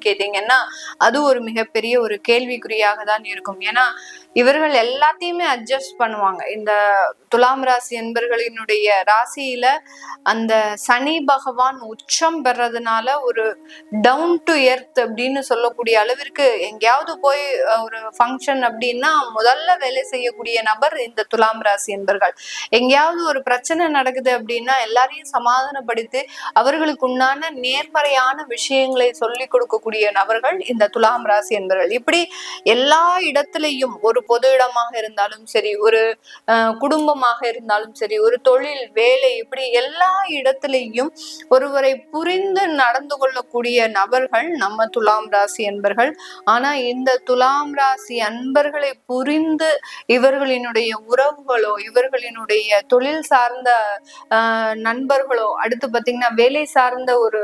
கேட்டீங்கன்னா அது ஒரு மிகப்பெரிய ஒரு கேள்விக்குறியாக தான் இருக்கும். ஏன்னா இவர்கள் எல்லாத்தையுமே அட்ஜஸ்ட் பண்ணுவாங்க. இந்த துலாம் ராசி என்பர்களினுடைய ராசியில அந்த சனி பகவான் உச்சம் பெறதுனால ஒரு டவுன் டு எர்த் அப்படின்னு சொல்லக்கூடிய அளவிற்கு எங்கேயாவது போய் ஒரு ஃபங்க்ஷன் அப்படின்னா முதல்ல வேலை செய்யக்கூடிய நபர் இந்த துலாம் ராசி என்பர்கள். எங்கேயாவது ஒரு பிரச்சனை நடக்குது அப்படின்னா எல்லாரையும் சமாதானப்படுத்தி அவர்களுக்கு உண்டான நேர்மறையான விஷயங்களை சொல்லி கொடுக்கக்கூடிய நபர்கள் இந்த துலாம் ராசி என்பர்கள். இப்படி எல்லா இடத்திலையும் ஒரு பொது இடமாக இருந்தாலும் சரி, ஒரு குடும்பமாக இருந்தாலும் சரி, ஒரு தொழில் வேலை, இப்படி எல்லா இடத்திலையும் ஒருவரை புரிந்து நடந்து கொள்ளக்கூடிய நபர்கள் நம்ம துலாம் ராசி அன்பர்கள். ஆனா இந்த துலாம் ராசி அன்பர்களை புரிந்து இவர்களினுடைய உறவுகளோ இவர்களினுடைய தொழில் சார்ந்த நண்பர்களோ அடுத்து பாத்தீங்கன்னா வேலை சார்ந்த ஒரு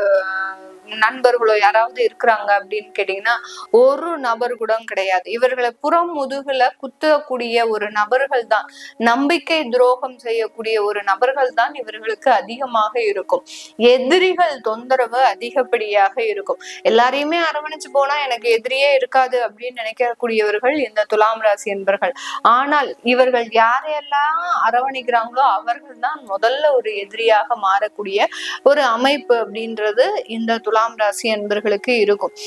நண்பர்களோ யாராவது இருக்கிறாங்க அப்படின்னு கேட்டீங்கன்னா ஒரு நபர் கூட கிடையாது. இவர்களை புறம் முதுகுல குத்தக்கூடிய ஒரு நபர்கள் தான், நம்பிக்கை துரோகம் செய்யக்கூடிய ஒரு நபர்கள் தான் இவர்களுக்கு அதிகமாக இருக்கும். எதிரிகள் தொந்தரவு அதிகப்படியாக இருக்கும். எல்லாரையுமே அரவணைச்சு போனா எனக்கு எதிரியே இருக்காது அப்படின்னு நினைக்கக்கூடியவர்கள் இந்த துலாம் ராசி என்பர்கள். ஆனால் இவர்கள் யாரையெல்லாம் அரவணைக்கிறாங்களோ அவர்கள் தான் முதல்ல ஒரு எதிரியாக மாறக்கூடிய ஒரு அமைப்பு அப்படின்றது இந்த துலாம் ராசி என்பர்களுக்கு இருக்கும்.